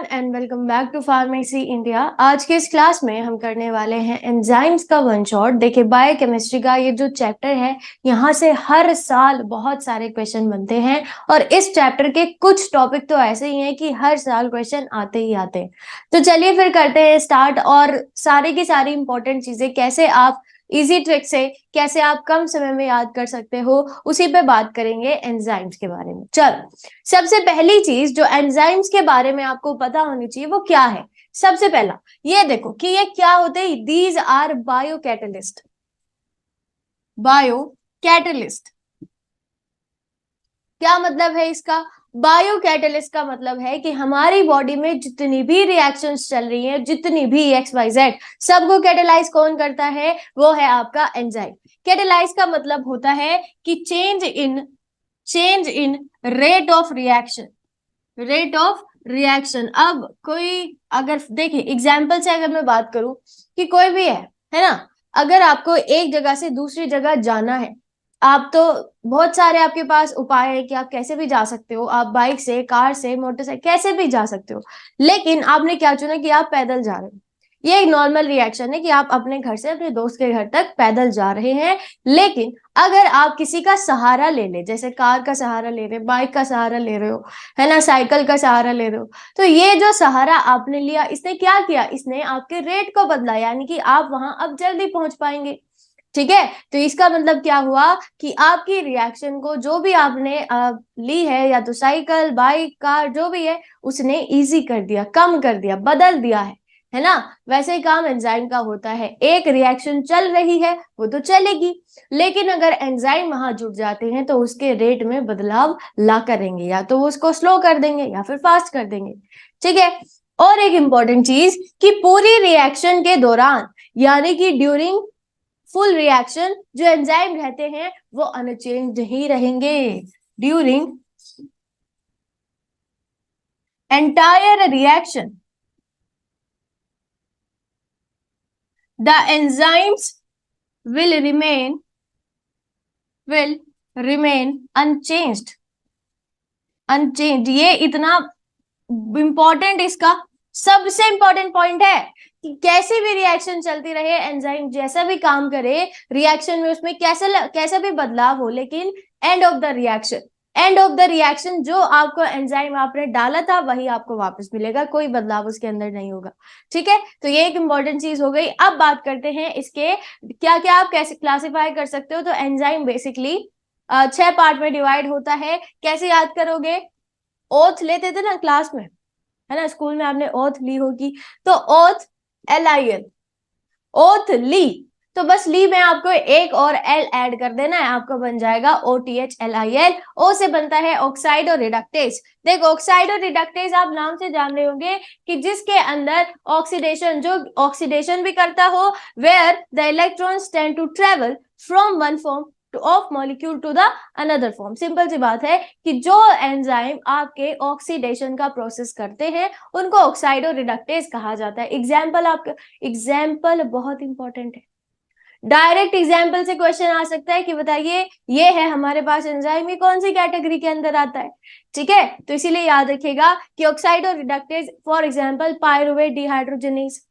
Everyone and welcome back to pharmacy India. आज के इस क्लास में हम करने वाले हैं एंजाइम्स का वन शॉट। देखिए, बायोकेमिस्ट्री का ये जो चैप्टर है, यहाँ से हर साल बहुत सारे क्वेश्चन बनते हैं और इस चैप्टर के कुछ टॉपिक तो ऐसे ही हैं कि हर साल क्वेश्चन आते ही आते हैं। तो चलिए फिर करते हैं स्टार्ट, और सारी की सारी इंपॉर्टेंट चीजें कैसे आप इजी ट्रिक से कैसे आप कम समय में याद कर सकते हो, उसी पे बात करेंगे एंजाइम्स के बारे में। चलो, सबसे पहली चीज जो एंजाइम्स के बारे में आपको पता होनी चाहिए वो क्या है। सबसे पहला ये देखो कि ये क्या होते हैं। These are bio catalyst. Bio catalyst क्या मतलब है इसका? बायो कैटलिस्ट का मतलब है कि हमारी बॉडी में जितनी भी रिएक्शंस चल रही हैं, जितनी भी XYZ, सबको कैटेलाइज कौन करता है? वो है आपका एंजाइम। कैटेलाइज का मतलब होता है कि change in rate of reaction. Rate of reaction. अब कोई अगर देखिए एग्जाम्पल से अगर मैं बात करूं कि कोई भी है ना, अगर आपको एक जगह से दूसरी जगह जाना है, आप तो बहुत सारे आपके पास उपाय है कि आप कैसे भी जा सकते हो। आप बाइक से, कार से, मोटरसाइकिल कैसे भी जा सकते हो, लेकिन आपने क्या चुना कि आप पैदल जा रहे हो। ये एक नॉर्मल रिएक्शन है कि आप अपने घर से अपने दोस्त के घर तक पैदल जा रहे हैं। लेकिन अगर आप किसी का सहारा ले ले, जैसे कार का सहारा ले रहे, बाइक का सहारा ले रहे हो, है ना, साइकिल का सहारा ले रहे हो, तो ये जो सहारा आपने लिया, इसने क्या किया? इसने आपके रेट को बदला, यानी कि आप वहां अब जल्दी पहुंच पाएंगे। ठीक है, तो इसका मतलब क्या हुआ कि आपकी रिएक्शन को जो भी आपने ली है, या तो साइकिल, बाइक, कार, जो भी है, उसने इजी कर दिया, कम कर दिया, बदल दिया है ना। वैसे ही काम एंजाइम का होता है। एक रिएक्शन चल रही है वो तो चलेगी, लेकिन अगर एंजाइम वहां जुड़ जाते हैं तो उसके रेट में बदलाव ला करेंगे, या तो वो उसको स्लो कर देंगे या फिर फास्ट कर देंगे। ठीक है, और एक इंपॉर्टेंट चीज कि पूरी रिएक्शन के दौरान, यानी कि ड्यूरिंग फुल रिएक्शन, जो एंजाइम रहते हैं वो अनचेंज ही रहेंगे। During entire reaction the enzymes will remain unchanged. ये इतना इंपॉर्टेंट, इसका सबसे इंपॉर्टेंट पॉइंट है कि कैसी भी रिएक्शन चलती रहे, एंजाइम जैसा भी काम करे रिएक्शन में, उसमें कैसा भी बदलाव हो, लेकिन एंड ऑफ द रिएक्शन जो आपको एंजाइम आपने डाला था वही आपको वापस मिलेगा, कोई बदलाव उसके अंदर नहीं होगा। ठीक है, तो ये एक इंपॉर्टेंट चीज हो गई। अब बात करते हैं इसके क्या क्या आप कैसे क्लासिफाई कर सकते हो। तो एंजाइम बेसिकली 6 पार्ट में डिवाइड होता है। कैसे याद करोगे? ओथ लेते थे ना क्लास में, है ना, स्कूल में आपने ओथ ली होगी। तो ओथ, LIL, ओथ ली। तो बस ली में आपको एक और एल ऐड कर देना है, आपको बन जाएगा OTHLIL। ओ से बनता है ऑक्साइड और रिडक्टेज। देखो, ऑक्साइड और रिडक्टेज आप नाम से जान रहे होंगे कि जिसके अंदर ऑक्सीडेशन, जो ऑक्सीडेशन भी करता हो, where the electrons tend to travel from one form of molecule to the another form. Simple सी बात है कि जो एंजाइम आपके ऑक्सीडेशन का प्रोसेस करते हैं उनको ऑक्साइड और रिडक्टेज कहा जाता है। एग्जाम्पल आपका, एग्जाम्पल बहुत इंपॉर्टेंट है। डायरेक्ट एग्जाम्पल से क्वेश्चन आ सकता है कि बताइए ये है हमारे पास एंजाइम, ये कौन सी कैटेगरी के अंदर आता है? ठीक है, तो इसीलिए याद रखिएगा कि ऑक्साइड और reductase, for example pyruvate dehydrogenase,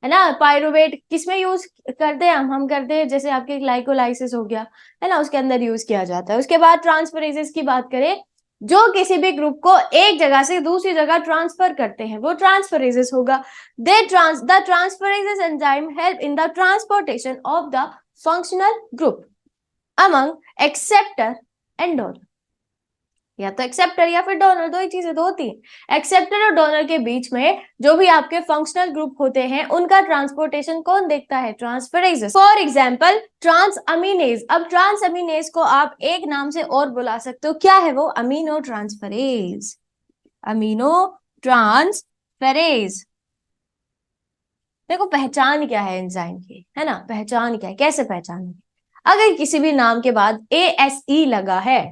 है ना। पायरुवेट किसमें यूज करते हैं? हम करते हैं जैसे आपके ग्लाइकोलाइसिस हो गया, है ना, उसके अंदर यूज किया जाता है। उसके बाद ट्रांसफरेजेस की बात करें, जो किसी भी ग्रुप को एक जगह से दूसरी जगह ट्रांसफर करते हैं, वो ट्रांसफरेजेस होगा। The transferases enzyme help in the transportation of the functional group among acceptor and donor। या तो एक्सेप्टर या फिर डोनर, दो ही चीजें तो होती हैं। एक्सेप्टर और डोनर के बीच में जो भी आपके फंक्शनल ग्रुप होते हैं उनका ट्रांसपोर्टेशन कौन देखता है? Transferases. For example transaminase. अब ट्रांस अमीनेज को आप एक नाम से और बुला सकते हो, क्या है वो? Amino transferase. Amino transferase. देखो, पहचान क्या है एंजाइम की, है ना, पहचान क्या है, कैसे पहचान? अगर किसी भी नाम के बाद ASE लगा है,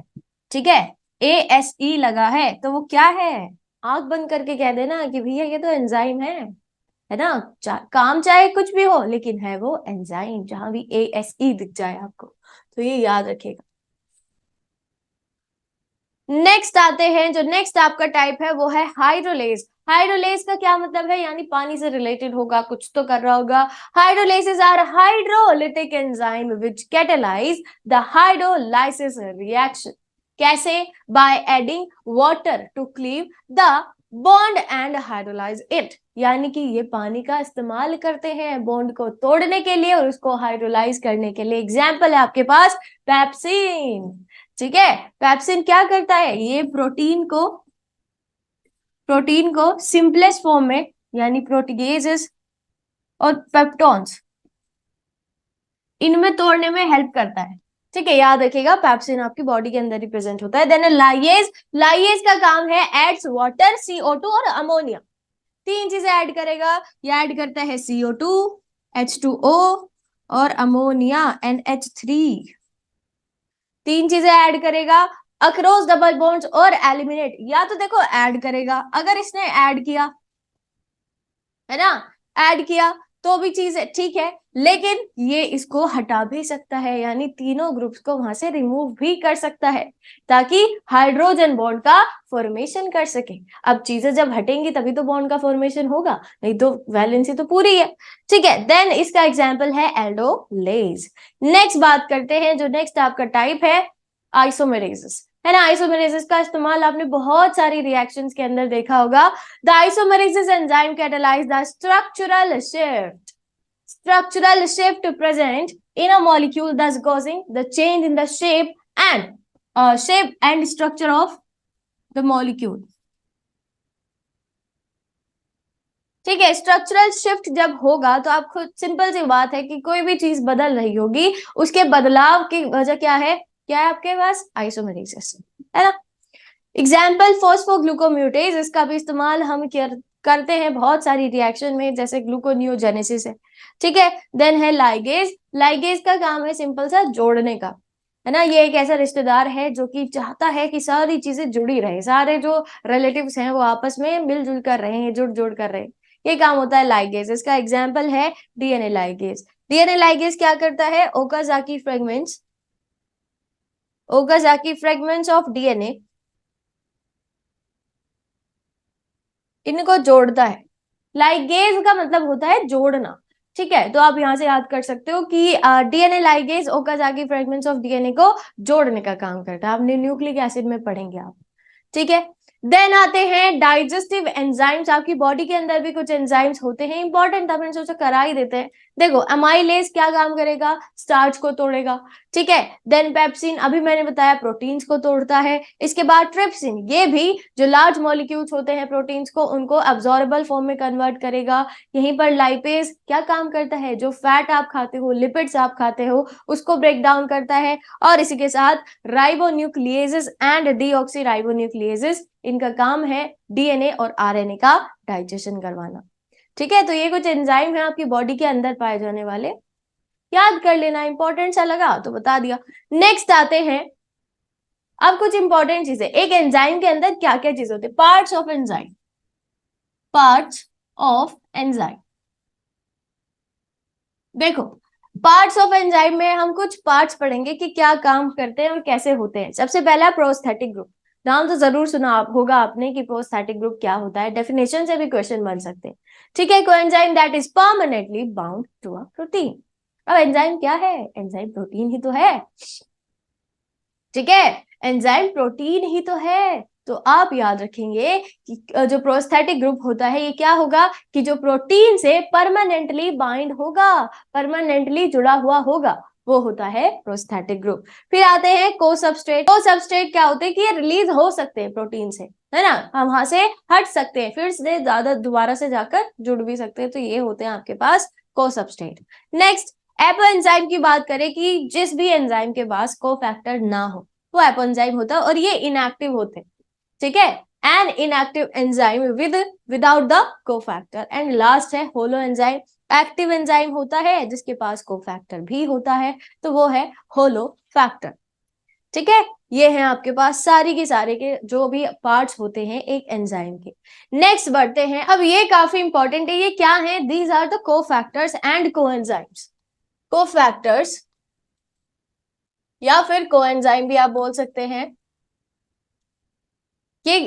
ठीक है, ASE लगा है, तो वो क्या है? आंख बंद करके कह देना कि भैया ये तो एंजाइम है ना। काम चाहे कुछ भी हो, लेकिन है वो एंजाइम, जहां भी ASE दिख जाए आपको, तो ये याद रखिएगा। नेक्स्ट आते हैं, जो नेक्स्ट आपका टाइप है वो है हाइड्रोलेज। हाइड्रोलेज का क्या मतलब है, यानी पानी से रिलेटेड होगा, कुछ तो कर रहा होगा। Hydrolases are hydrolytic enzyme which catalyse the hydrolysis reaction. कैसे? By adding water to cleave the bond and hydrolyse it, यानी कि ये पानी का इस्तेमाल करते हैं बॉन्ड को तोड़ने के लिए और उसको हाइड्रोलाइज करने के लिए। एग्जाम्पल है आपके पास पेप्सिन। ठीक है, पेप्सिन क्या करता है, ये प्रोटीन को सिंपलेस्ट फॉर्म में, यानी प्रोटीगेजेस और पेप्टोन्स, इनमें तोड़ने में हेल्प करता है। ठीक है, याद रखिएगा पेप्सिन आपकी बॉडी के अंदर ही प्रेजेंट होता है। देन लाइएज, लाइएज का काम है एड्स वाटर, CO2 और अमोनिया। तीन चीजें ऐड करेगा, ये ऐड करता है CO2, H2O और अमोनिया NH3। तीन चीजें ऐड करेगा, अक्रॉस डबल बॉन्ड्स और एलिमिनेट। या तो देखो ऐड करेगा, अगर इसने ऐड किया है ना, ऐड किया तो भी चीज है ठीक है, लेकिन ये इसको हटा भी सकता है, यानी तीनों ग्रुप्स को वहां से रिमूव भी कर सकता है ताकि हाइड्रोजन बॉन्ड का फॉर्मेशन कर सके। अब चीजें जब हटेंगी तभी तो बॉन्ड का फॉर्मेशन होगा, नहीं तो वैलेंसी तो पूरी है। ठीक है, देन इसका एग्जाम्पल है एल्डोलेज। नेक्स्ट बात करते हैं, जो नेक्स्ट आपका टाइप है आइसोमेरेसिस, है ना। आइसोमेरेसिस का इस्तेमाल आपने बहुत सारी रिएक्शंस के अंदर देखा होगा। The isomerases enzyme catalyse the structural shift present in a molecule, thus causing the change in the shape and structure of the molecule। ठीक है, स्ट्रक्चरल शिफ्ट जब होगा तो आप खुद, सिंपल सी बात है कि कोई भी चीज बदल रही होगी, उसके बदलाव की वजह क्या है, क्या है आपके पास, आइसोमेरेसिस, है ना। एग्जाम्पल फॉस्फोग्लूकोम्यूटेज, इसका भी इस्तेमाल हम करते हैं बहुत सारी रिएक्शन में, जैसे ग्लूकोनियोजेनेसिस है। ठीक है, देन है लाइगेज। लाइगेज का काम है सिंपल सा जोड़ने का, है ना। ये एक ऐसा रिश्तेदार है जो कि चाहता है कि सारी चीजें जुड़ी रहे, सारे जो रिलेटिव्स हैं वो आपस में मिलजुल कर रहे हैं, जुड़ जुड़ कर रहे हैं, ये काम होता है लाइगेज। इसका एग्जाम्पल है डीएनए लाइगेज। डीएनए लाइगेज क्या करता है, ओकाजाकी फ्रेगमेंट्स ऑफ डीएनए, इनको जोड़ता है। लाइगेज का मतलब होता है जोड़ना। ठीक है, तो आप यहां से याद कर सकते हो कि DNA ligase Okazaki fragments of DNA को जोड़ने का काम करता है, आपने न्यूक्लिक एसिड में पढ़ेंगे आप। ठीक है, देन आते हैं डाइजेस्टिव एंजाइम्स। आपकी बॉडी के अंदर भी कुछ एंजाइम्स होते हैं इंपॉर्टेंट, आपने सोचा करा ही देते हैं। देखो अमाइलेज क्या काम करेगा, स्टार्च को तोड़ेगा। ठीक है, देन पेप्सिन अभी मैंने बताया प्रोटीन्स को तोड़ता है। इसके बाद ट्रिप्सिन, ये भी जो लार्ज मॉलिक्यूल्स होते हैं प्रोटीन्स को, उनको अब्जॉर्बल फॉर्म में कन्वर्ट करेगा। यहीं पर लाइपेज क्या काम करता है, जो फैट आप खाते हो, लिपिड्स आप खाते हो, उसको ब्रेक डाउन करता है। और इसी के साथ राइबोन्यूक्लिएजेस एंड डीऑक्सीराइबोन्यूक्लिएजेस, इनका काम है डीएनए और आरएनए का डाइजेशन करवाना। ठीक है, तो ये कुछ एंजाइम है आपकी बॉडी के अंदर पाए जाने वाले, याद कर लेना, इंपॉर्टेंट सा लगा तो बता दिया। नेक्स्ट आते हैं, अब कुछ इंपॉर्टेंट चीजें, एक एंजाइम के अंदर क्या क्या चीज होती है, parts of enzyme. Parts of enzyme, देखो पार्ट्स ऑफ एंजाइम में हम कुछ पार्ट्स पढ़ेंगे कि क्या काम करते हैं और कैसे होते हैं। सबसे पहला प्रोस्थेटिक ग्रुप, नाम तो जरूर सुना होगा आपने कि प्रोस्थेटिक ग्रुप क्या होता है, डेफिनेशन से भी क्वेश्चन बन सकते हैं। ठीक है, coenzyme that is permanently bound to a protein. अब एंजाइम क्या है, एंजाइम प्रोटीन ही तो है। ठीक है, एंजाइम प्रोटीन ही तो है। तो आप याद रखेंगे कि जो प्रोस्थेटिक ग्रुप होता है ये क्या होगा, कि जो प्रोटीन से परमानेंटली बाइंड होगा, परमानेंटली जुड़ा हुआ होगा, वो होता है प्रोस्थेटिक ग्रुप। फिर आते हैं को सबस्ट्रेट। को सबस्ट्रेट क्या होते हैं कि ये रिलीज हो सकते हैं प्रोटीन से, है ना, हम वहां से हट सकते हैं, फिर से ज्यादा दोबारा से जाकर जुड़ भी सकते हैं, तो ये होते हैं आपके पास को सबस्ट्रेट। नेक्स्ट एपो एंजाइम की बात करें कि जिस भी एंजाइम के पास को फैक्टर ना हो वो एपो एंजाइम होता है, और ये इनएक्टिव होते हैं। ठीक है, an inactive enzyme without the cofactor. And last है होलो एंजाइम, एक्टिव एंजाइम होता है जिसके पास कोफैक्टर भी होता है, तो वो है होलो फैक्टर। ठीक है, ये है आपके पास सारी के सारे के जो भी पार्ट्स होते हैं एक एंजाइम के। नेक्स्ट बढ़ते हैं, अब ये काफी इंपॉर्टेंट है, ये क्या है, these are the cofactors and coenzymes. Cofactors या फिर कोएंजाइम भी आप बोल सकते हैं, कि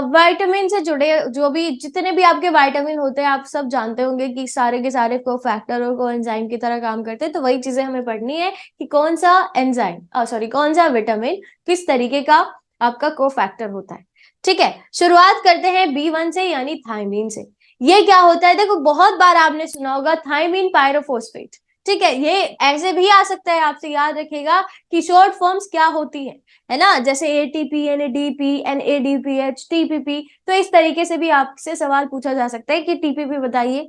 विटामिन से जुड़े जो भी जितने भी आपके विटामिन होते हैं, आप सब जानते होंगे कि सारे के सारे कोफैक्टर और कोएंजाइम की तरह काम करते हैं। तो वही चीजें हमें पढ़नी है कि कौन सा एंजाइम सॉरी कौन सा विटामिन किस तरीके का आपका कोफैक्टर होता है। ठीक है, शुरुआत करते हैं B1 से यानी थायमीन से। ये क्या होता है, देखो बहुत बार आपने सुना होगा थायमीन पायरोफॉस्फेट। ठीक है, ये ऐसे भी आ सकता है, आपसे याद रखिएगा कि शॉर्ट फॉर्म्स क्या होती है ना, जैसे ATP, NADP, NADPH, TPP। तो इस तरीके से भी आपसे सवाल पूछा जा सकता है कि TPP बताइए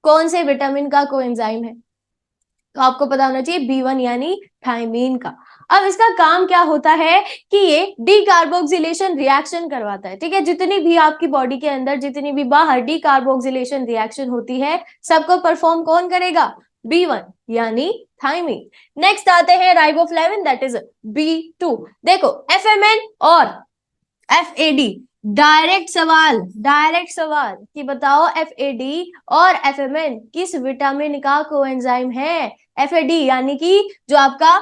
कौन से विटामिन का कोएंजाइम है। तो आपको पता होना चाहिए B1 यानी थायमीन का। अब इसका काम क्या होता है कि ये डीकार्बोक्सिलेशन रिएक्शन करवाता है। ठीक है, जितनी भी आपकी बॉडी के अंदर जितनी भी बाहर डीकार्बोक्सिलेशन रिएक्शन होती है, सबको परफॉर्म कौन करेगा, B1 यानी थायमीन। नेक्स्ट आते हैं राइबोफ्लेविन, दैट इज B2। देखो FMN और FAD, डायरेक्ट सवाल कि बताओ FAD और FMN किस विटामिन का कोएंजाइम है। FAD यानी कि जो आपका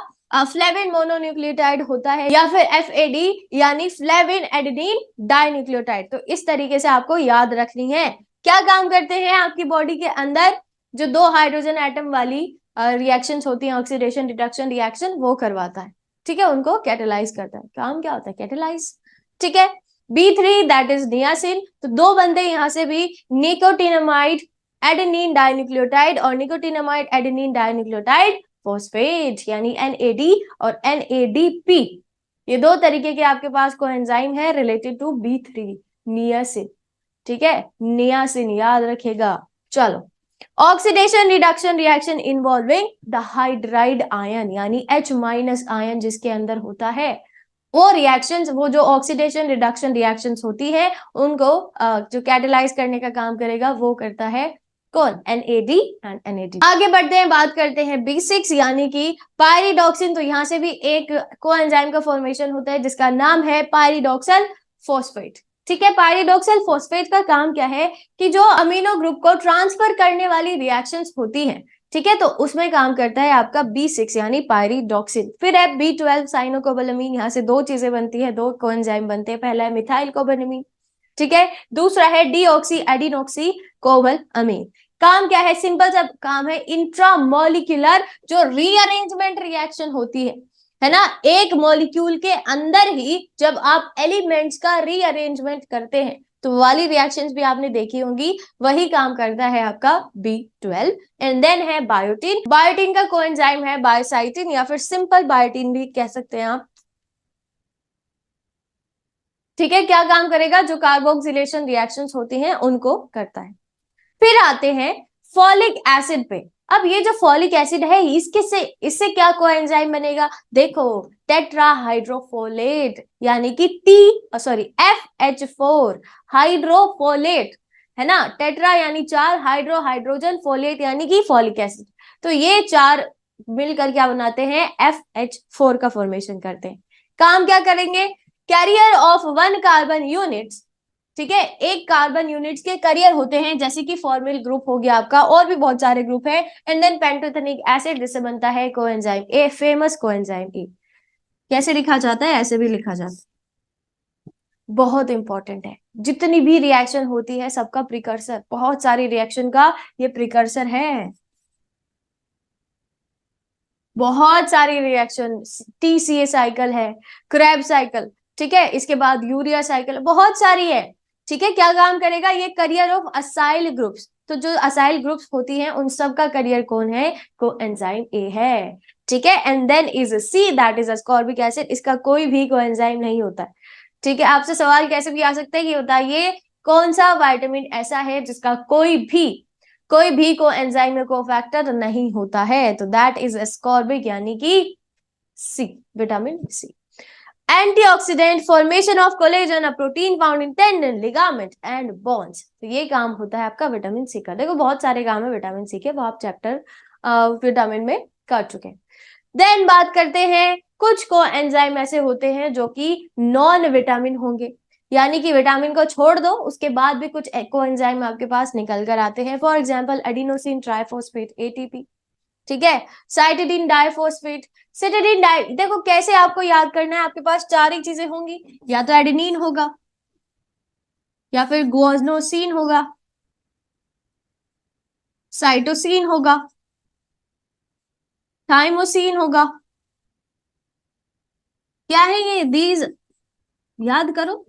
फ्लेविन मोनोन्यूक्लियोटाइड होता है, या फिर FAD यानी फ्लेविन एडेनिन डाइन्यूक्लियोटाइड। तो इस तरीके से आपको याद रखनी है। क्या काम करते हैं आपकी बॉडी के अंदर, जो दो हाइड्रोजन एटम वाली रिएक्शंस होती हैं, ऑक्सीडेशन रिडक्शन रिएक्शन, वो करवाता है। ठीक है, उनको कैटेलाइज करता है। काम क्या होता है, कैटेलाइज। ठीक है, B3 दैट इज नियासिन। तो दो बनते यहाँ से भी, निकोटिनामाइड एडेनिन डाइन्यूक्लियोटाइड और निकोटिनामाइड एडेनिन डाइन्यूक्लियोटाइड फॉस्फेट यानी NAD और NADP। ये दो तरीके के आपके पास कोएंजाइम है रिलेटेड टू B3 नियासिन। ठीक है, नियासिन याद रखेगा। चलो, oxidation reduction reaction involving the hydride ion यानी H- आयन जिसके अंदर होता है, वो रिएक्शंस, वो जो ऑक्सीडेशन रिडक्शन रिएक्शंस होती है, उनको जो कैटेलाइज करने का काम करेगा वो करता है कौन, NAD एंड NAD। आगे बढ़ते हैं, बात करते हैं B6 यानी कि पायरिडॉक्सिन। तो यहाँ से भी एक कोएंजाइम का फॉर्मेशन होता है जिसका नाम है पायरिडॉक्सल फॉस्फेट। ठीक है, पायरिडॉक्सल फॉस्फेट का काम क्या है कि जो अमीनो ग्रुप को ट्रांसफर करने वाली रिएक्शंस होती हैं, ठीक है, तो उसमें काम करता है आपका B6 यानी पायरिडॉक्सिन। फिर है B12 साइनोकोबालामीन। यहाँ से दो चीजें बनती है, दो कोएंजाइम बनते हैं। पहला है मिथाइल कोबालामीन, ठीक है, दूसरा है डीऑक्सी एडिनोक्सी कोबालामीन। काम क्या है, सिंपल सा काम है, इंट्रामोलिक्यूलर जो रीअरेंजमेंट रिएक्शन होती है ना, एक मॉलिक्यूल के अंदर ही जब आप एलिमेंट्स का रीअरेंजमेंट करते हैं, तो वाली रिएक्शंस भी आपने देखी होंगी, वही काम करता है आपका B12। एंड देन है बायोटिन। बायोटिन का कोएंजाइम है बायोसाइटिन या फिर सिंपल बायोटिन भी कह सकते हैं आप। ठीक है, क्या काम करेगा, जो कार्बोक्सिलेशन रिएक्शंस होती हैं उनको करता है। फिर आते हैं फॉलिक एसिड पे। अब ये जो फॉलिक एसिड है, इसके से इससे क्या कोएंजाइम बनेगा, देखो टेट्राहाइड्रोफोलेट यानी कि FH4 हाइड्रोफोलेट, है ना। टेट्रा यानी चार, हाइड्रो हाइड्रोजन, फोलेट यानी कि फॉलिक एसिड। तो ये चार मिलकर क्या बनाते हैं, FH4 का फॉर्मेशन करते हैं। काम क्या करेंगे, carrier of one carbon units. ठीक है, एक कार्बन यूनिट्स के करियर होते हैं, जैसे कि फॉर्मिल ग्रुप हो गया आपका, और भी बहुत सारे ग्रुप है। एंड देन पेंटोथेनिक एसिड जिससे बनता है coenzyme A, famous coenzyme A. कैसे लिखा जाता है, ऐसे भी लिखा जाता है। बहुत इंपॉर्टेंट है, जितनी भी रिएक्शन होती है सबका प्रिकर्सर, बहुत सारी रिएक्शन का ये प्रिकर्सर है। बहुत सारी रिएक्शन, TCA साइकिल है, क्रैब साइकिल, ठीक है, इसके बाद यूरिया साइकिल, बहुत सारी है। ठीक है, क्या काम करेगा, ये करियर ऑफ असाइल ग्रुप्स। तो जो असाइल ग्रुप्स होती हैं उन सब का करियर कौन है, कोएंजाइम ए है। ठीक है, and then is C that is ascorbic acid. इसका कोई भी कोएंजाइम नहीं होता है। ठीक है, आपसे सवाल कैसे भी आ सकता है कि बताइए कौन सा विटामिन ऐसा है जिसका कोई भी को एंजाइम में कोफैक्टर नहीं होता है, तो दैट इज एस्कॉर्बिक यानी कि C, vitamin C। Antioxidant, formation of collagen, a protein found in tendon, ligament and bones. तो ये काम होता है आपका विटामिन C का। देखो बहुत सारे काम है विटामिन C के, वो आप चैप्टर विटामिन में कर चुके हैं। देन बात करते हैं, कुछ को एंजाइम ऐसे होते हैं जो कि नॉन विटामिन होंगे, यानी कि विटामिन को छोड़ दो, उसके बाद भी कुछ कोएंजाइम आपके पास निकल कर आते हैं। For example adenosine triphosphate ATP, ठीक है, साइटिडीन डाइफॉस्फेट, सिटिडीन डाइ। देखो कैसे आपको याद करना है, आपके पास चार ही चीजें होंगी, या तो एडेनिन होगा, या फिर गुआनोसिन होगा, साइटोसिन होगा, थाइमोसिन होगा। क्या है ये? दीज, याद करो,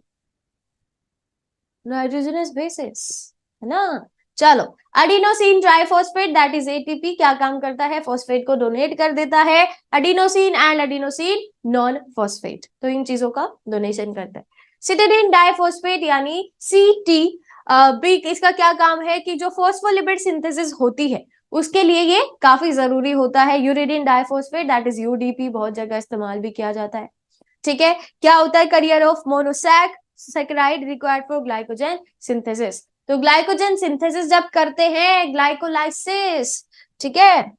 नाइट्रोजनस बेसिस, है ना। चलो, adenosine triphosphate that is ATP क्या काम करता है? फॉस्फेट को डोनेट कर देता है। Adenosine and adenosine non phosphate, तो इन चीजों का डोनेशन करता है। सिटिडीन डाइफॉस्फेट यानी सीटी भी, इसका क्या काम है कि जो फॉस्फोलिपिड सिंथेसिस होती है उसके लिए ये काफी जरूरी होता है। Uridine diphosphate that is UDP बहुत जगह इस्तेमाल भी किया जाता है। ठीक है, क्या होता है? Carrier of monosac saccharide required for glycogen synthesis. तो ग्लाइकोजन सिंथेसिस जब करते हैं, ग्लाइकोलाइसिस, ठीक है,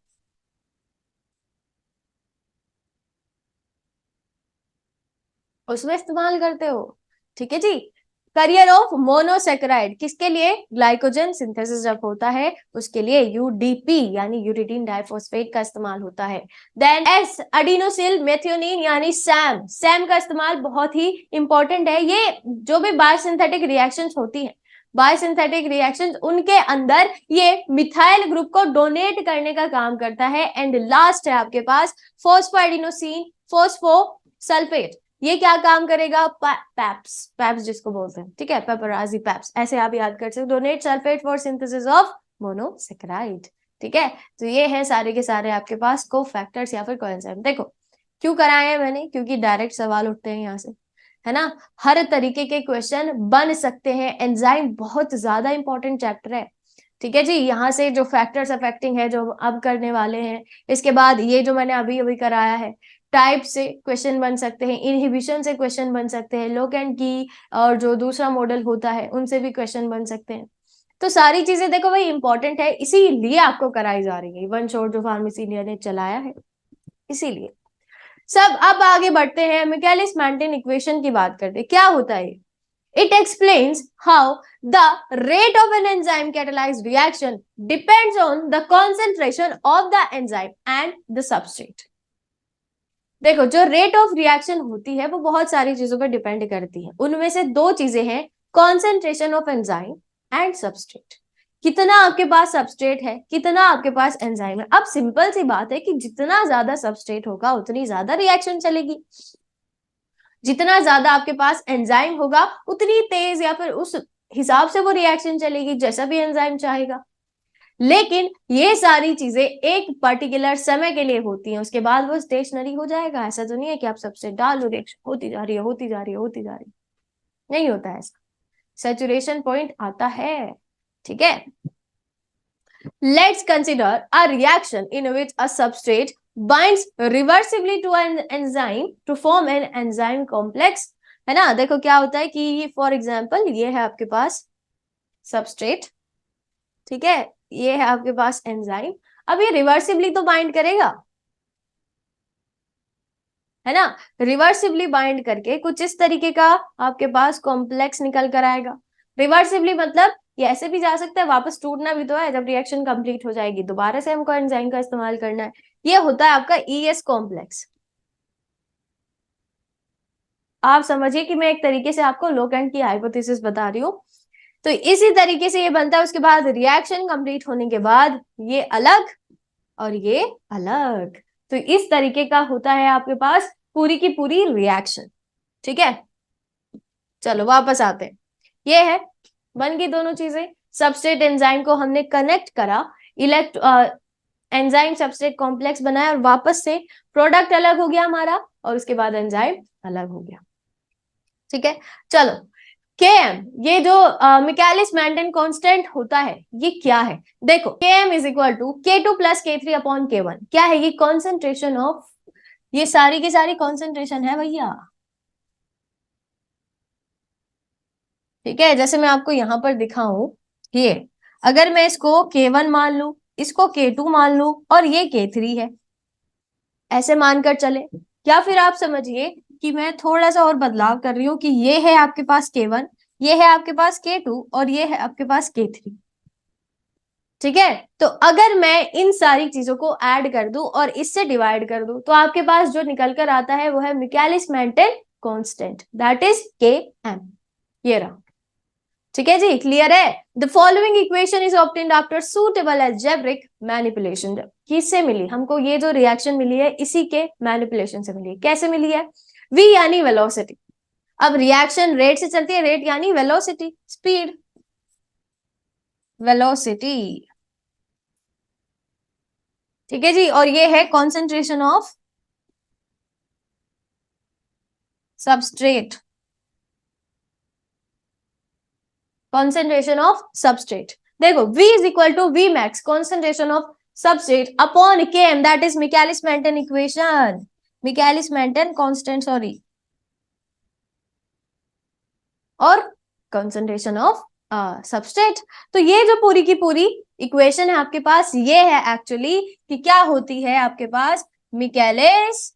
उसमें इस्तेमाल करते हो। ठीक है जी। करियर ऑफ मोनोसेक्राइड किसके लिए? ग्लाइकोजन सिंथेसिस जब होता है उसके लिए यूडीपी यानी यूरिडीन डाइफॉस्फेट का इस्तेमाल होता है। देन एस एडिनोसिल मेथियोनिन यानी सैम, सैम का इस्तेमाल बहुत ही इंपॉर्टेंट है। ये जो भी बायोसिंथेटिक रिएक्शंस होती हैं, बायोसिंथेटिक रिएक्शंस, उनके अंदर ये मिथाइल ग्रुप को डोनेट करने का काम करता है। एंड लास्ट है आपके पास फोस्फोएडिनोसिन फोस्फोसल्फेट, ये क्या काम करेगा? पैप्स, पैप्स जिसको बोलते हैं, ठीक है, पेपराजी पैप्स, ऐसे आप याद कर सकते। Donate sulphate for synthesis of monosaccharide. ठीक है, तो ये है सारे के सारे आपके पास को फैक्टर्स या फिर कोएंजाइम। देखो क्यों कराए हैं मैंने, क्योंकि डायरेक्ट सवाल उठते हैं यहाँ से, है ना। हर तरीके के क्वेश्चन बन सकते हैं। एंजाइम बहुत ज्यादा इंपॉर्टेंट चैप्टर है। ठीक है जी, यहाँ से जो फैक्टर्स अफेक्टिंग है जो अब करने वाले हैं, इसके बाद ये जो मैंने अभी अभी कराया है, टाइप से क्वेश्चन बन सकते हैं, इनहिबिशन से क्वेश्चन बन सकते हैं, लोक एंड की और जो दूसरा मॉडल होता है उनसे भी क्वेश्चन बन सकते हैं। तो सारी चीजें देखो भाई इंपॉर्टेंट है, इसीलिए आपको कराई जा रही है वन शॉट जो फार्मेसी इंडिया ने चलाया है, इसीलिए। सब अब आगे बढ़ते हैं, मिकेलिस मेंटेन इक्वेशन की बात करते हैं। क्या होता है? It explains how the rate of an enzyme catalyzed reaction depends on the concentration of the enzyme and the substrate. देखो, जो रेट ऑफ रिएक्शन होती है वो बहुत सारी चीजों पर डिपेंड करती है। उनमें से दो चीजें हैं, concentration of enzyme and substrate. कितना आपके पास सबस्ट्रेट है, कितना आपके पास एंजाइम है। अब सिंपल सी बात है कि जितना ज्यादा सबस्ट्रेट होगा उतनी ज्यादा रिएक्शन चलेगी, जितना ज्यादा आपके पास एंजाइम होगा उतनी तेज या फिर उस हिसाब से वो रिएक्शन चलेगी जैसा भी एंजाइम चाहेगा। लेकिन ये सारी चीजें एक पर्टिकुलर समय के लिए होती हैं, उसके बाद वो स्टेशनरी हो जाएगा। ऐसा तो नहीं है कि आप सबसे डालो रिएक्शन होती जा रही है होती जा रही है होती जा रही है, नहीं होता है ऐसा। सैचुरेशन पॉइंट आता है। ठीक है, let's consider a reaction in which a substrate binds reversibly to an enzyme to form an enzyme complex, है ना। देखो क्या होता है कि फॉर एग्जांपल ये है आपके पास सबस्ट्रेट, ठीक है, ये है आपके पास एंजाइम। अब ये रिवर्सिबली तो बाइंड करेगा, है ना, रिवर्सिबली बाइंड करके कुछ इस तरीके का आपके पास कॉम्प्लेक्स निकल कर आएगा। रिवर्सिबली मतलब ये ऐसे भी जा सकता है, वापस टूटना भी तो है, जब रिएक्शन कंप्लीट हो जाएगी दोबारा से हमको एंजाइम का इस्तेमाल करना है। ये होता है आपका ईएस कॉम्प्लेक्स। आप समझिए कि मैं एक तरीके से आपको लोकेंट की हाइपोथेसिस बता रही हूँ। तो इसी तरीके से ये बनता है। उसके बाद रिएक्शन कंप्लीट होने के बाद ये अलग और ये अलग, तो इस तरीके का होता है आपके पास पूरी की पूरी रिएक्शन। ठीक है, चलो वापस आते हैं। ये है, बन गई दोनों चीजें। सबस्ट्रेट एंजाइम को हमने कनेक्ट करा, इलेक्ट एंजाइम सबस्ट्रेट कॉम्प्लेक्स बनाया और वापस से प्रोडक्ट अलग हो गया हमारा और उसके बाद एंजाइम अलग हो गया। ठीक है, चलो Km, ये जो मिकेलिस मेंटेन कांस्टेंट होता है ये क्या है? देखो Km is equal to K2 plus K3 upon K1। क्या है ये? कॉन्सेंट्रेशन ऑफ, ये सारी की सारी कॉन्सेंट्रेशन है भैया। ठीक है, जैसे मैं आपको यहां पर दिखाऊं, ये अगर मैं इसको K1 मान लू, इसको K2 मान लू और ये K3 है, ऐसे मानकर चले। या फिर आप समझिए कि मैं थोड़ा सा और बदलाव कर रही हूँ कि ये है आपके पास K1, ये है आपके पास K2 और ये है आपके पास K3। ठीक है, तो अगर मैं इन सारी चीजों को ऐड कर दूं और इससे डिवाइड कर दूं तो आपके पास जो निकल कर आता है वो है Michaelis maintain constant that is Km। ये रहा। ठीक है जी, क्लियर है। The following equation is obtained after suitable algebraic manipulation. किससे मिली हमको ये जो रिएक्शन मिली है, इसी के मैनिपुलेशन से मिली है। कैसे मिली है? v यानी वेलोसिटी। अब रिएक्शन रेट से चलती है, रेट यानी वेलोसिटी, स्पीड, वेलोसिटी। ठीक है जी, और ये है concentration of substrate, concentration of substrate. देखो v is equal to V max concentration of substrate upon km, that is Michaelis Menten equation, Michaelis Menten constant, sorry, और कॉन्सेंट्रेशन ऑफ सबस्ट्रेट। तो ये जो पूरी की पूरी इक्वेशन है आपके पास, ये है एक्चुअली कि क्या होती है आपके पास, मिचालिस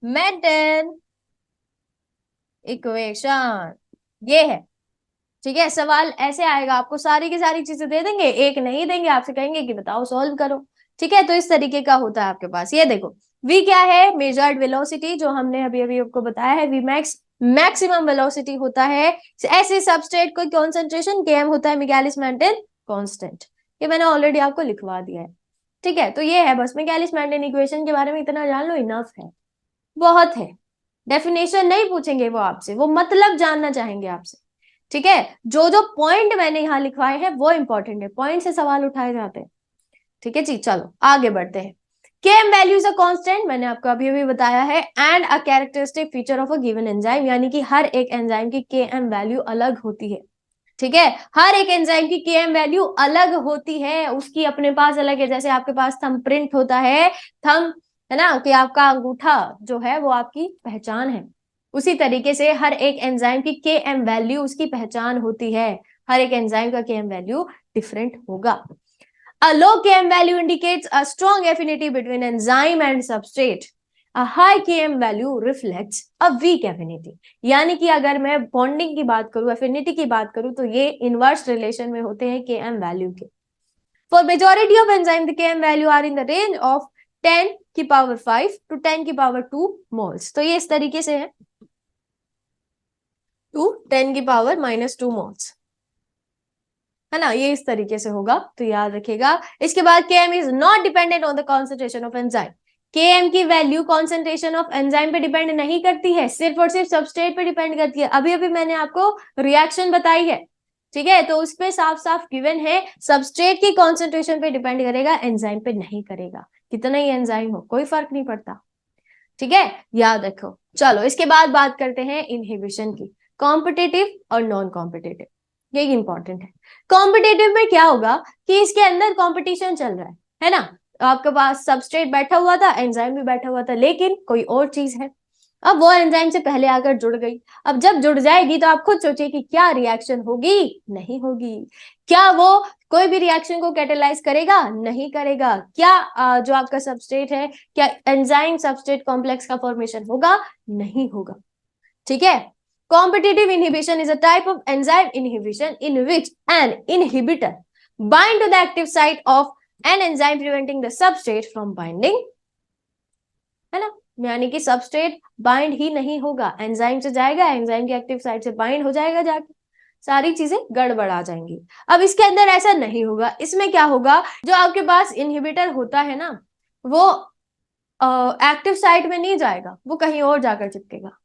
मेंटन इक्वेशन, ये है। ठीक है, सवाल ऐसे आएगा, आपको सारी की सारी चीजें दे देंगे, एक नहीं देंगे, आपसे कहेंगे कि बताओ सॉल्व करो। ठीक है, तो इस तरीके का होता है आपके पास। ये देखो v क्या है, मेजर्ड वेलोसिटी, जो हमने अभी अभी आपको बताया है, v मैक्स मैक्सिमम वेलोसिटी होता है। ऐसे सबस्ट्रेट को कॉन्सेंट्रेशन km होता है, मिचालिस मेंटन कांस्टेंट। ये मैंने ऑलरेडी आपको लिखवा दिया है। ठीक है, तो ये है बस, मिचालिस मेंटन इक्वेशन के बारे में इतना जान लो, इनफ है, बहुत है। डेफिनेशन नहीं पूछेंगे वो आपसे, वो मतलब जानना चाहेंगे आपसे। ठीक है, जो जो पॉइंट मैंने यहाँ लिखवाए हैं वो इंपॉर्टेंट है, पॉइंट से सवाल उठाए जाते हैं। ठीक है जी, चलो आगे बढ़ते हैं। Km value is a constant, मैंने आपको अभी अभी बताया है, and a characteristic feature of a given enzyme, यानी कि हर एक एंजाइम की Km वैल्यू अलग होती है। ठीक है, हर एक एंजाइम की Km वैल्यू अलग होती है, उसकी अपने पास अलग है। जैसे आपके पास थंबप्रिंट होता है, थंब है ना, कि आपका अंगूठा जो है वो आपकी पहचान है, उसी तरीके से हर एक एंजाइम की Km वैल्यू उसकी पहचान होती है। हर एक एंजाइम का Km वैल्यू डिफरेंट होगा। A low Km value indicates a strong affinity between enzyme and substrate. A high Km value reflects a weak affinity. यानी कि अगर मैं बॉन्डिंग की बात करूं, एफिनिटी की बात करूं, तो ये इनवर्स रिलेशन में होते हैं Km वैल्यू के। For majority of enzyme, the Km value are in the range of 10 की पावर 5 to 10 की पावर 2 मोल्स। तो ये इस तरीके से है, 2 10 की पावर -2 मोल्स, है ना, ये इस तरीके से होगा, तो याद रखिएगा। इसके बाद Km is not dependent on the concentration of enzyme. Km की वैल्यू कॉन्सेंट्रेशन ऑफ एंजाइम पे डिपेंड नहीं करती है, सिर्फ और सिर्फ सबस्ट्रेट पे डिपेंड करती है। अभी अभी मैंने आपको रिएक्शन बताई है, ठीक है, तो उसपे साफ साफ गिवन है, सबस्ट्रेट की कॉन्सेंट्रेशन पे डिपेंड करेगा, एंजाइम पे नहीं करेगा। कितना ही एंजाइम हो कोई फर्क नहीं पड़ता। ठीक है, याद रखो। चलो इसके बाद बात करते हैं इनहिबिशन की, कॉम्पिटिटिव और नॉन कॉम्पिटिटिव, ये इंपॉर्टेंट है। कॉम्पिटिटिव में क्या होगा कि इसके अंदर कंपटीशन चल रहा है ना, आपके पास सबस्ट्रेट बैठा हुआ था, एंजाइम भी बैठा हुआ था, लेकिन कोई और चीज है, अब वो एंजाइम से पहले आकर जुड़ गई। अब जब जुड़ जाएगी तो आप खुद सोचिए कि क्या रिएक्शन होगी, नहीं होगी। क्या वो कोई भी रिएक्शन को कैटेलाइज करेगा, नहीं करेगा। क्या जो आपका सबस्ट्रेट है, क्या एंजाइम सबस्ट्रेट कॉम्प्लेक्स का फॉर्मेशन होगा, नहीं होगा। ठीक है, competitive inhibition is a type of enzyme inhibition in which an inhibitor bind to the active site of an enzyme preventing the substrate from binding, है ना, यानी कि सबस्ट्रेट बाइंड ही नहीं होगा, एंजाइम से जाएगा, एंजाइम की एक्टिव साइट से बाइंड हो जाएगा, जाके सारी चीजें गड़बड़ आ जाएंगी। अब इसके अंदर ऐसा नहीं होगा, इसमें क्या होगा, जो आपके पास इनहिबिटर होता है ना, वो एक्टिव साइट में नहीं जाएगा, वो कहीं और जाकर चिपकेगा।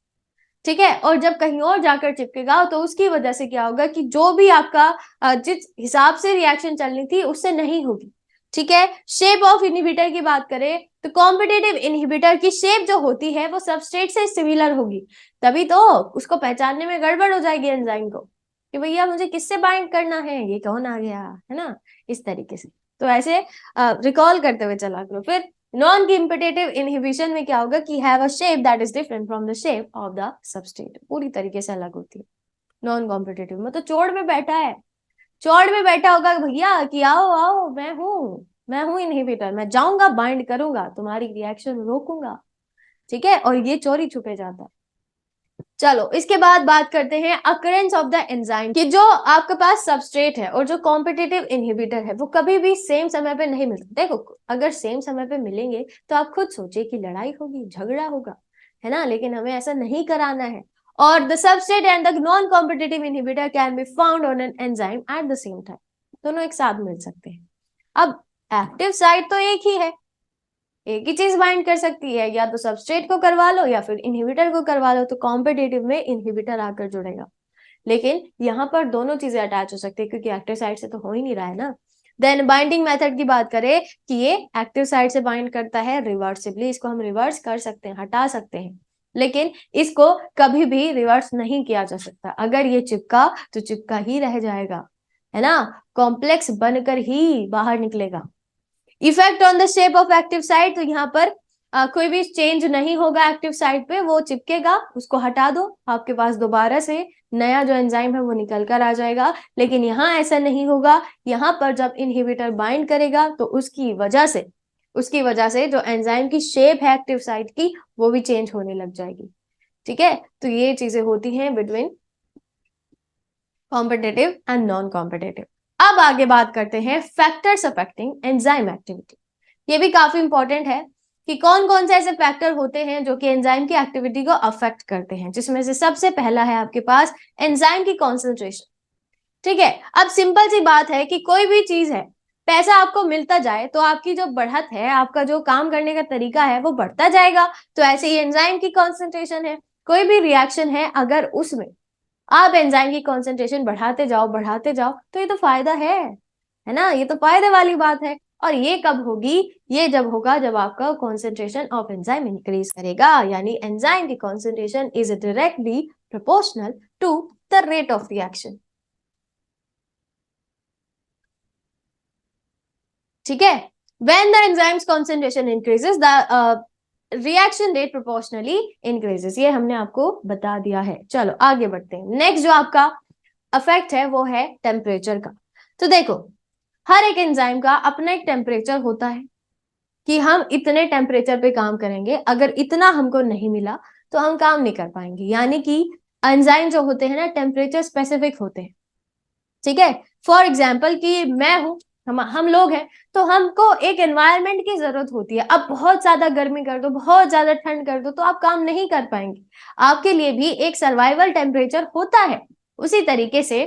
ठीक है, और जब कहीं और जाकर चिपकेगा तो उसकी वजह से क्या होगा कि जो भी आपका जिस हिसाब से रिएक्शन चलनी थी उससे नहीं होगी। ठीक है, शेप ऑफ इनहिबिटर की बात करें तो कॉम्पिटिटिव इनहिबिटर की शेप जो होती है वो सबस्ट्रेट से सिमिलर होगी, तभी तो उसको पहचानने में गड़बड़ हो जाएगी एंजाइम को कि भैया मुझे किससे बाइंड करना है, ये कौन आ गया, है ना, इस तरीके से। तो ऐसे रिकॉल करते हुए चला करो। फिर नॉन कॉम्पिटिटिव इनहिबिशन में क्या होगा कि have a shape that is different from the shape of the substrate, पूरी तरीके से अलग होती है। नॉन कॉम्पिटिटिव में तो चौड़ में बैठा है, चौड़ में बैठा होगा भैया कि आओ आओ, मैं हूं इनहिबिटर, मैं जाऊंगा बाइंड करूंगा, तुम्हारी रिएक्शन रोकूंगा। ठीक है, और ये चोरी छुपे जाता है। चलो इसके बाद बात करते हैं अकरेंस ऑफ द एंजाइम, कि जो आपके पास सबस्ट्रेट है और जो कॉम्पिटिटिव इनहिबिटर है वो कभी भी सेम समय पे नहीं मिलते। देखो अगर सेम समय पे मिलेंगे तो आप खुद सोचिए कि लड़ाई होगी, झगड़ा होगा, है ना, लेकिन हमें ऐसा नहीं कराना है। और the substrate and the non competitive inhibitor can be found on an enzyme at the same time. दोनों एक साथ मिल सकते हैं। अब एक्टिव साइट तो एक ही है, एक ही चीज बाइंड कर सकती है, या तो सबस्ट्रेट को करवा लो या फिर इनहिबिटर को करवा लो, तो कॉम्पिटिटिव में इनहिबिटर आकर जुड़ेगा। लेकिन यहाँ पर दोनों चीजें अटैच हो सकती है क्योंकि एक्टिव साइट से तो हो ही नहीं रहा है ना। देन बाइंडिंग मेथड की बात करें कि ये एक्टिव साइट से बाइंड करता है रिवर्सिबली, इसको हम रिवर्स कर सकते हैं, हटा सकते हैं, लेकिन इसको कभी भी रिवर्स नहीं किया जा सकता। अगर ये चिपका तो चिपका ही रह जाएगा, है ना, कॉम्प्लेक्स बनकर ही बाहर निकलेगा। Effect on the shape of active site, तो यहाँ पर कोई भी चेंज नहीं होगा एक्टिव साइट पे, वो चिपकेगा, उसको हटा दो, आपके पास दोबारा से नया जो एंजाइम है वो निकल कर आ जाएगा। लेकिन यहाँ ऐसा नहीं होगा, यहाँ पर जब इनहिबिटर बाइंड करेगा तो उसकी वजह से जो एंजाइम की शेप है एक्टिव साइट की वो भी चेंज होने लग जाएगी। ठीक है, तो ये चीजें होती हैं between competitive and non competitive. अब आगे बात करते हैं फैक्टर्स अफेक्टिंग एंजाइम एक्टिविटी। ये भी काफी इंपॉर्टेंट है कि कौन कौन से ऐसे फैक्टर होते हैं जो कि एंजाइम की एक्टिविटी को अफेक्ट करते हैं, जिसमें से सबसे पहला है आपके पास एंजाइम की कॉन्सेंट्रेशन। ठीक है, अब सिंपल सी बात है कि कोई भी चीज है, पैसा आपको मिलता जाए तो आपकी जो बढ़त है, आपका जो काम करने का तरीका है वो बढ़ता जाएगा। तो ऐसे ही एंजाइम की कॉन्सेंट्रेशन है, कोई भी रिएक्शन है अगर उसमें आप एंजाइम की कॉन्सेंट्रेशन बढ़ाते जाओ तो ये तो फायदा है ना, ये तो फायदे वाली बात है। और ये कब होगी, ये जब होगा जब आपका कॉन्सेंट्रेशन ऑफ एंजाइम इंक्रीज करेगा, यानी एंजाइम की concentration is directly proportional to the rate of reaction. ठीक है, when the enzyme's concentration increases the reaction rate proportionally increases, ये हमने आपको बता दिया है। चलो आगे बढ़ते हैं। नेक्स्ट जो आपका अफेक्ट है वो है टेम्परेचर का। तो देखो, हर एक एंजाइम का अपना एक टेम्परेचर होता है कि हम इतने टेम्परेचर पे काम करेंगे, अगर इतना हमको नहीं मिला तो हम काम नहीं कर पाएंगे। यानी कि एंजाइम जो होते हैं ना टेम्परेचर स्पेसिफिक होते हैं। ठीक है, फॉर एग्जाम्पल कि मैं हूं, हम लोग हैं, तो हमको एक एनवायरनमेंट की जरूरत होती है। अब बहुत ज्यादा गर्मी कर दो, बहुत ज्यादा ठंड कर दो तो आप काम नहीं कर पाएंगे, आपके लिए भी एक सर्वाइवल टेम्परेचर होता है। उसी तरीके से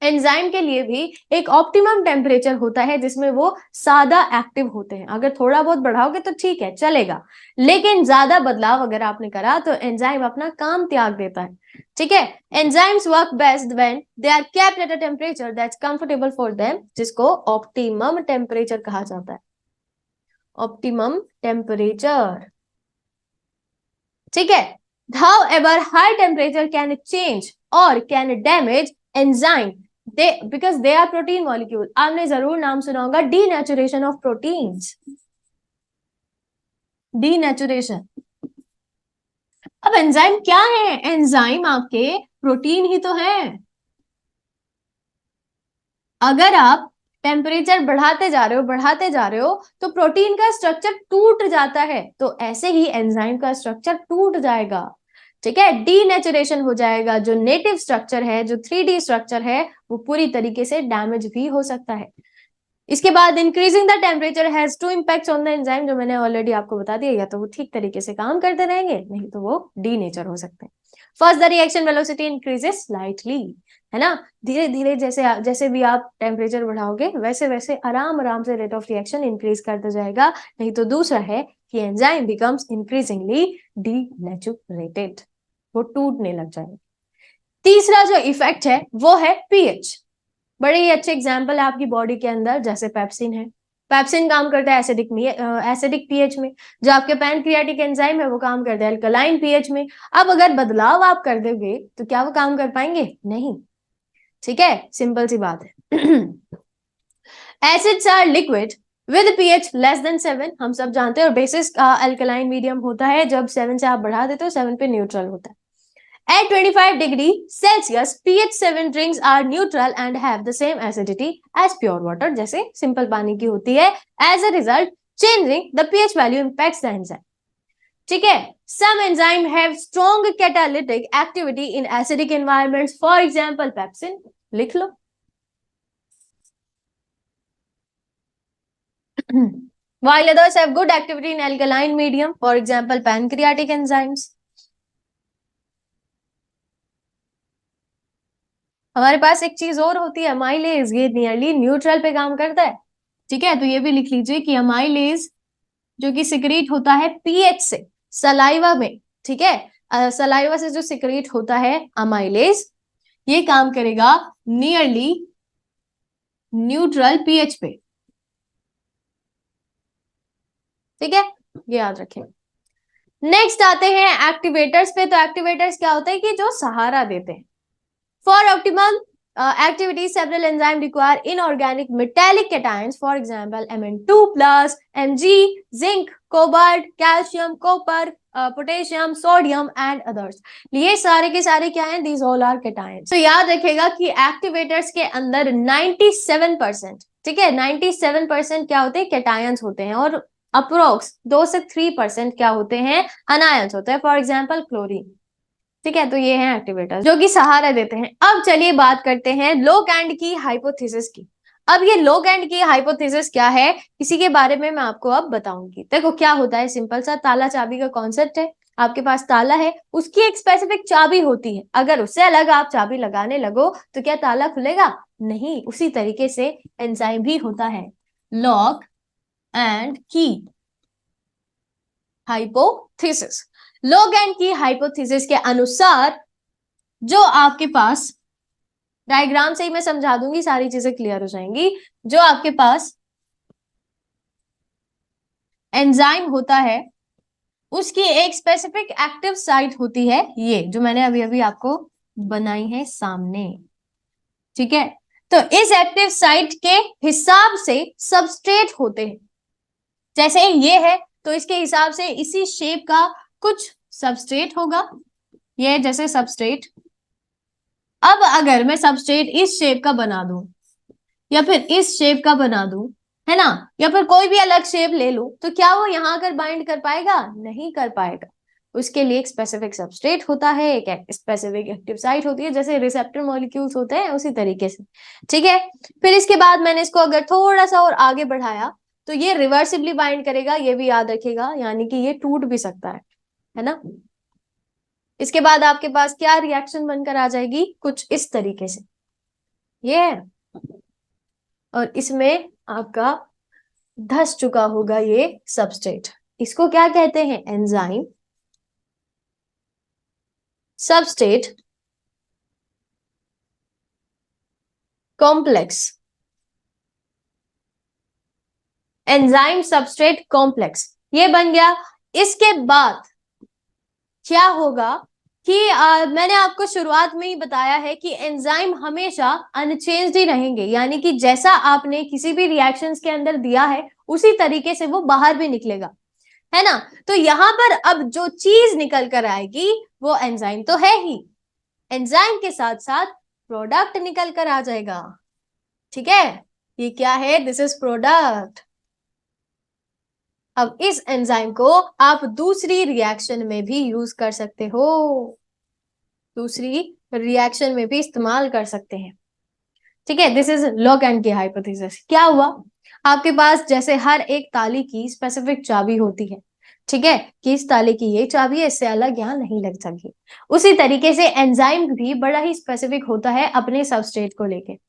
एंजाइम के लिए भी एक ऑप्टिमम टेम्परेचर होता है जिसमें वो ज्यादा एक्टिव होते हैं। अगर थोड़ा बहुत बढ़ाओगे तो ठीक है, चलेगा, लेकिन ज्यादा बदलाव अगर आपने करा तो एंजाइम अपना काम त्याग देता है। ठीक है, enzymes work best when they are kept at a temperature that's comfortable for them, जिसको ऑप्टिमम टेम्परेचर कहा जाता है। ऑप्टिमम टेम्परेचर, ठीक है। However, high temperature can change or can damage enzyme they because they are protein molecule। आपने जरूर नाम सुना होगा डीनेचुरेशन ऑफ प्रोटीन्स, डीनेचुरेशन। अब एंजाइम क्या है, एंजाइम आपके प्रोटीन ही तो है। अगर आप टेम्परेचर बढ़ाते जा रहे हो तो प्रोटीन का स्ट्रक्चर टूट जाता है, तो ऐसे ही एंजाइम का स्ट्रक्चर टूट जाएगा। ठीक है, डीनेचुरेशन हो जाएगा, जो नेटिव स्ट्रक्चर है, जो 3D स्ट्रक्चर है, वो पूरी तरीके से डैमेज भी हो सकता है। इसके बाद increasing the temperature has two impacts on the enzyme, जो मैंने ऑलरेडी आपको बता दिया, या तो वो ठीक तरीके से काम करते रहेंगे, नहीं तो वो डीनेचर हो सकते हैं। First the reaction velocity increases slightly, है ना, धीरे धीरे जैसे जैसे भी आप टेम्परेचर बढ़ाओगे वैसे वैसे आराम आराम से रेट ऑफ रिएक्शन इंक्रीज करता जाएगा। नहीं तो दूसरा है कि एंजाइम बिकम्स इंक्रीजिंगली डीनेचुरेटेड, वो टूटने लग जाएगा। तीसरा जो इफेक्ट है वो है पीएच। बड़े ही अच्छे एग्जाम्पल है आपकी बॉडी के अंदर, जैसे पेप्सिन है। पेप्सिन काम करता है एसिडिक पीएच में, जो आपके पैनक्रियाटिक एंजाइम है वो काम करता है अल्कलाइन पीएच में। अब अगर बदलाव आप कर दोगे तो क्या वो काम कर पाएंगे, नहीं। ठीक है, सिंपल सी बात है। Acids are liquid with pH less than 7, हम सब जानते हैं, और बेसिस अल्कलाइन मीडियम होता है, जब 7 से आप बढ़ा देते हो 7 पे न्यूट्रल होता है। At 25 degree Celsius, pH 7 drinks are neutral and have the same acidity as pure water, जैसे सिंपल पानी की होती है। As a result, changing the pH value impacts the enzyme। ठीक है, some enzyme have strong catalytic activity in acidic environments, for example pepsin, लिख लो। While others have good activity in alkaline medium, for example pancreatic enzymes। हमारे पास एक चीज और होती है amylase, ये नियरली न्यूट्रल पे काम करता है। ठीक है, तो ये भी लिख लीजिए कि अमाइलेज जो कि सिक्रीट होता है पीएच से, सलाइवा में। ठीक है, सलाइवा से जो सिक्रीट होता है अमाइलेज, ये काम करेगा नियरली न्यूट्रल पीएच पे। ठीक है, ये याद रखें। नेक्स्ट आते हैं एक्टिवेटर्स पे। तो एक्टिवेटर्स क्या होते हैं कि जो सहारा देते हैं। For optimum activity several enzyme require inorganic metallic cations, for example Mn2 plus, Mg, zinc, cobalt, calcium, copper, potassium, sodium and others। ये सारे के सारे क्या हैं? these all are cations। तो याद रखेगा कि एक्टिवेटर्स के अंदर 97%, ठीक है, 97% क्या होते हैं? कैटायंस होते हैं, और अप्रोक्स 2 से 3% क्या होते हैं? अनायंस होते हैं, फॉर एग्जाम्पल क्लोरीन। ठीक है, तो ये हैं एक्टिवेटर्स जो कि सहारा देते हैं। अब चलिए बात करते हैं लोक एंड की हाइपोथेसिस की। अब ये लोक एंड की हाइपोथेसिस क्या है, इसी के बारे में मैं आपको अब बताऊंगी। देखो क्या होता है, सिंपल सा ताला चाबी का कॉन्सेप्ट है। आपके पास ताला है, उसकी एक स्पेसिफिक चाबी होती है, अगर उससे अलग आप चाबी लगाने लगो तो क्या ताला खुलेगा? नहीं। उसी तरीके से एंजाइम भी होता है, लॉक एंड की हाइपोथेसिस। लॉक एंड की हाइपोथेसिस के अनुसार जो आपके पास, डायग्राम से ही मैं समझा दूंगी, सारी चीजें क्लियर हो जाएंगी। जो आपके पास एंजाइम होता है उसकी एक स्पेसिफिक एक्टिव साइट होती है, ये जो मैंने अभी अभी आपको बनाई है सामने। ठीक है, तो इस एक्टिव साइट के हिसाब से सबस्ट्रेट होते हैं। जैसे ये है तो इसके हिसाब से इसी शेप का कुछ सबस्ट्रेट होगा, ये जैसे सबस्ट्रेट। अब अगर मैं सबस्ट्रेट इस शेप का बना दूं या फिर इस शेप का बना दूं, है ना, या फिर कोई भी अलग शेप ले लूं, तो क्या वो यहां आकर बाइंड कर पाएगा? नहीं कर पाएगा। उसके लिए एक स्पेसिफिक सबस्ट्रेट होता है, एक स्पेसिफिक एक्टिव साइट होती है, जैसे रिसेप्टर मॉलिक्यूल्स होते हैं उसी तरीके से। ठीक है, फिर इसके बाद मैंने इसको अगर थोड़ा सा और आगे बढ़ाया तो ये रिवर्सिबली बाइंड करेगा, ये भी याद रखेगा, यानी कि ये टूट भी सकता है ना। इसके बाद आपके पास क्या रिएक्शन बनकर आ जाएगी? कुछ इस तरीके से, ये है, और इसमें आपका धस चुका होगा ये सबस्ट्रेट। इसको क्या कहते हैं? Enzyme substrate complex. Enzyme substrate complex ये बन गया। इसके बाद क्या होगा कि मैंने आपको शुरुआत में ही बताया है कि एंजाइम हमेशा अनचेंज्ड ही रहेंगे, यानी कि जैसा आपने किसी भी रिएक्शंस के अंदर दिया है उसी तरीके से वो बाहर भी निकलेगा, है ना। तो यहां पर अब जो चीज निकल कर आएगी वो एंजाइम तो है ही, एंजाइम के साथ साथ प्रोडक्ट निकल कर आ जाएगा। ठीक है, ये क्या है? This is product. अब इस एंजाइम को आप दूसरी रिएक्शन में भी यूज कर सकते हो, दूसरी रिएक्शन में भी इस्तेमाल कर सकते हैं। ठीक है, दिस इज लॉक एंड की हाइपोथेसिस। क्या हुआ, आपके पास जैसे हर एक ताले की स्पेसिफिक चाबी होती है, ठीक है, कि इस ताले की ये चाबी है, इससे अलग यहाँ नहीं लग सकती, उसी तरीके से एंजाइम भी बड़ा ही स्पेसिफिक होता है अपने सबस्ट्रेट को लेके।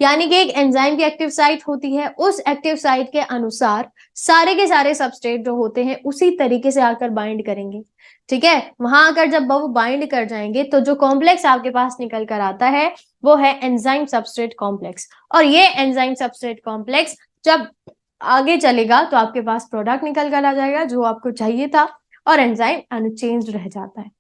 यानी कि एक एंजाइम की एक्टिव साइट होती है, उस एक्टिव साइट के अनुसार सारे के सारे सबस्ट्रेट जो होते हैं उसी तरीके से आकर बाइंड करेंगे। ठीक है, वहां आकर जब वो बाइंड कर जाएंगे तो जो कॉम्प्लेक्स आपके पास निकल कर आता है वो है एंजाइम सबस्ट्रेट कॉम्प्लेक्स। और ये एंजाइम सबस्ट्रेट कॉम्प्लेक्स जब आगे चलेगा तो आपके पास प्रोडक्ट निकल कर आ जाएगा जो आपको चाहिए था, और एंजाइम अनचेंज्ड रह जाता है।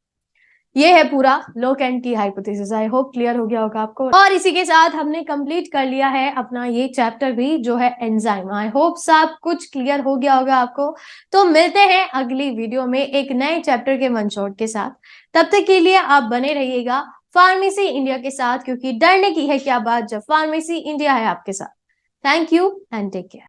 ये है पूरा लॉक एंड की हाइपोथेसिस। आई होप क्लियर हो गया होगा आपको। और इसी के साथ हमने कंप्लीट कर लिया है अपना ये चैप्टर भी जो है एंजाइम। आई होप सब कुछ क्लियर हो गया होगा आपको। तो मिलते हैं अगली वीडियो में एक नए चैप्टर के वन शॉट के साथ। तब तक के लिए आप बने रहिएगा फार्मेसी इंडिया के साथ, क्योंकि डरने की है क्या बात जब फार्मेसी इंडिया है आपके साथ। Thank you and take care.